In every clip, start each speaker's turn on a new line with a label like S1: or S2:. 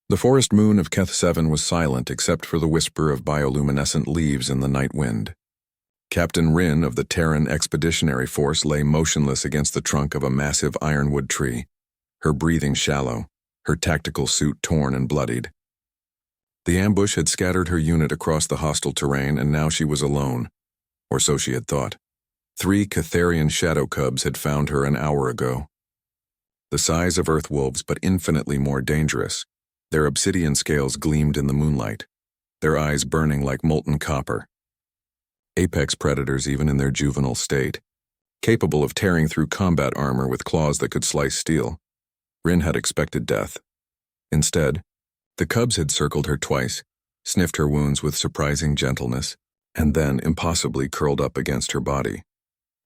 S1: The forest moon of Keth 7 was silent except for the whisper of bioluminescent leaves in the night wind. Captain Rin of the Terran Expeditionary Force lay motionless against the trunk of a massive ironwood tree, her breathing shallow, her tactical suit torn and bloodied. The ambush had scattered her unit across the hostile terrain, and now she was alone, or so she had thought. 3 Catharian shadow cubs had found her an hour ago. The size of earth wolves, but infinitely more dangerous. Their obsidian scales gleamed in the moonlight, their eyes burning like molten copper. Apex predators even in their juvenile state, capable of tearing through combat armor with claws that could slice steel. Rin had expected death. Instead, the cubs had circled her twice, sniffed her wounds with surprising gentleness, and then impossibly curled up against her body.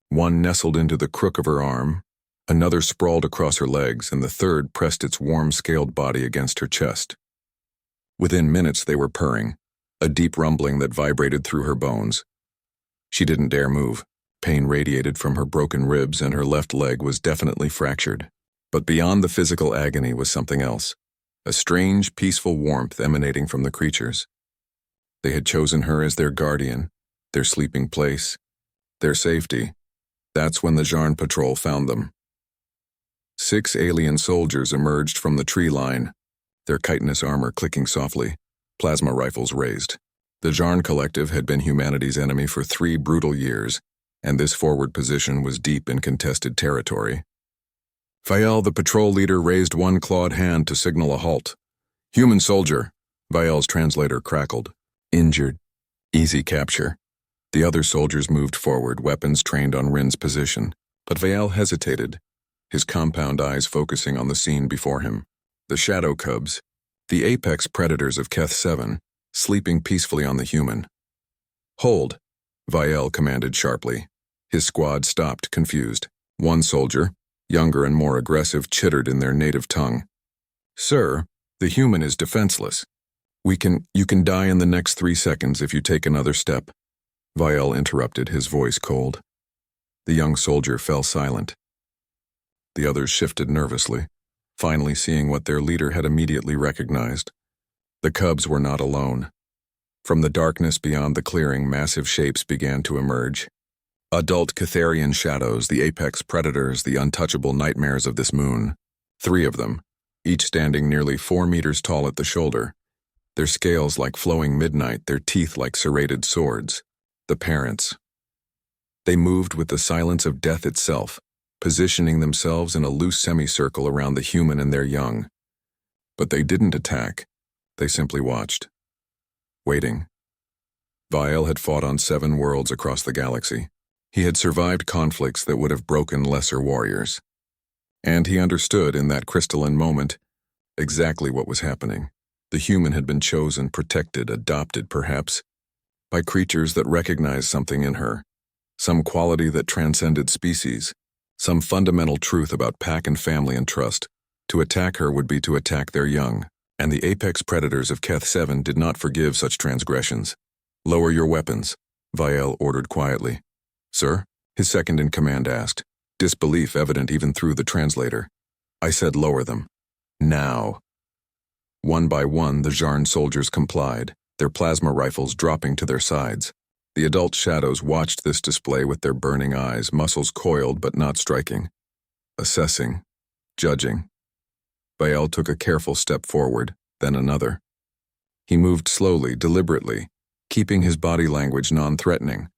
S1: One nestled into the crook of her arm, another sprawled across her legs, and the third pressed its warm, scaled body against her chest. Within minutes they were purring, a deep rumbling that vibrated through her bones. She didn't dare move. Pain radiated from her broken ribs, and her left leg was definitely fractured. But beyond the physical agony was something else, a strange, peaceful warmth emanating from the creatures. They had chosen her as their guardian, their sleeping place, their safety. That's when the Jarn patrol found them. 6 alien soldiers emerged from the tree line, their chitinous armor clicking softly, plasma rifles raised. The Jarn Collective had been humanity's enemy for 3 brutal years, and this forward position was deep in contested territory. Vael, the patrol leader, raised one clawed hand to signal a halt. "Human soldier," Vael's translator crackled. "Injured. Easy capture." The other soldiers moved forward, weapons trained on Rin's position, but Vael hesitated, his compound eyes focusing on the scene before him. The shadow cubs, the apex predators of Keth 7, sleeping peacefully on the human. "Hold," Vael commanded sharply. His squad stopped, confused. One soldier, younger and more aggressive, chittered in their native tongue. "Sir, the human is defenseless. You can die in the next 3 seconds if you take another step." Vael interrupted, his voice cold. The young soldier fell silent. The others shifted nervously, finally seeing what their leader had immediately recognized. The cubs were not alone. From the darkness beyond the clearing, massive shapes began to emerge. Adult Catharian shadows, the apex predators, the untouchable nightmares of this moon. 3 of them, each standing nearly 4 meters tall at the shoulder. Their scales like flowing midnight, their teeth like serrated swords. The parents. They moved with the silence of death itself, positioning themselves in a loose semicircle around the human and their young. But they didn't attack. They simply watched. Waiting. Vael had fought on 7 worlds across the galaxy. He had survived conflicts that would have broken lesser warriors. And he understood in that crystalline moment exactly what was happening. The human had been chosen, protected, adopted perhaps, by creatures that recognized something in her, some quality that transcended species, some fundamental truth about pack and family and trust. To attack her would be to attack their young, and the apex predators of Keth 7 did not forgive such transgressions. "Lower your weapons," Vael ordered quietly. "Sir?" his second-in-command asked, disbelief evident even through the translator. "I said lower them. Now." One by one, the Jarn soldiers complied, their plasma rifles dropping to their sides. The adult shadows watched this display with their burning eyes, muscles coiled but not striking. Assessing, judging. Vael took a careful step forward, then another. He moved slowly, deliberately, keeping his body language non-threatening.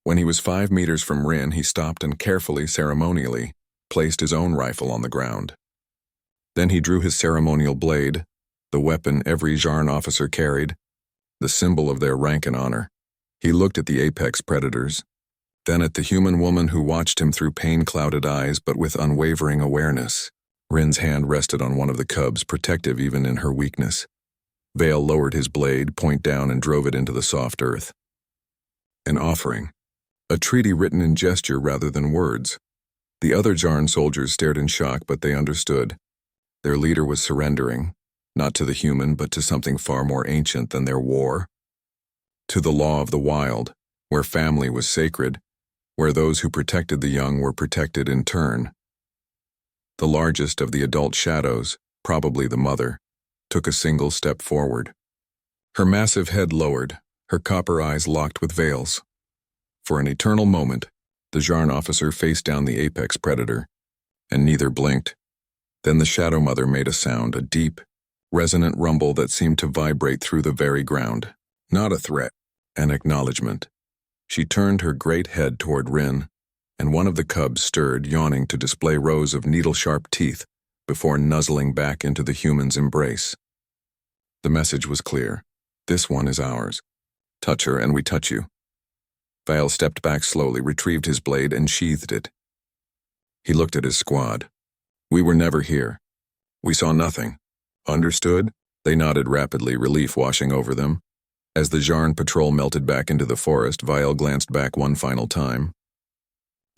S1: When he was 5 meters from Rin, he stopped and carefully, ceremonially, placed his own rifle on the ground. Then he drew his ceremonial blade, the weapon every Jarn officer carried, the symbol of their rank and honor. He looked at the apex predators, then at the human woman who watched him through pain-clouded eyes but with unwavering awareness. Rin's hand rested on one of the cubs, protective even in her weakness. Vael lowered his blade, point down, and drove it into the soft earth. An offering. A treaty written in gesture rather than words. The other Jarn soldiers stared in shock, but they understood. Their leader was surrendering, not to the human, but to something far more ancient than their war. To the law of the wild, where family was sacred, where those who protected the young were protected in turn. The largest of the adult shadows, probably the mother, took a single step forward. Her massive head lowered, her copper eyes locked with veils. For an eternal moment, the Jarn officer faced down the apex predator, and neither blinked. Then the Shadow Mother made a sound, a deep, resonant rumble that seemed to vibrate through the very ground. Not a threat, an acknowledgement. She turned her great head toward Rin, and one of the cubs stirred, yawning to display rows of needle-sharp teeth before nuzzling back into the human's embrace. The message was clear. This one is ours. Touch her and we touch you. Vael stepped back slowly, retrieved his blade, and sheathed it. He looked at his squad. We were never here. We saw nothing. Understood? They nodded rapidly, relief washing over them. As the Jarn patrol melted back into the forest, Vael glanced back one final time.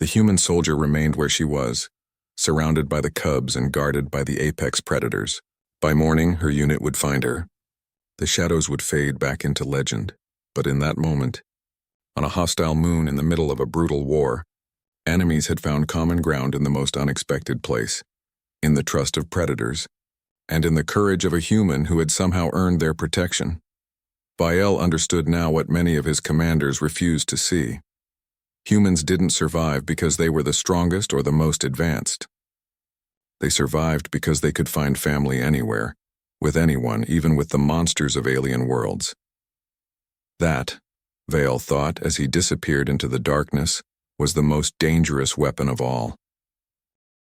S1: The human soldier remained where she was, surrounded by the cubs and guarded by the apex predators. By morning, her unit would find her. The shadows would fade back into legend, but in that moment, on a hostile moon in the middle of a brutal war, enemies had found common ground in the most unexpected place, in the trust of predators, and in the courage of a human who had somehow earned their protection. Vael understood now what many of his commanders refused to see. Humans didn't survive because they were the strongest or the most advanced. They survived because they could find family anywhere, with anyone, even with the monsters of alien worlds. That, Vael thought as he disappeared into the darkness, was the most dangerous weapon of all.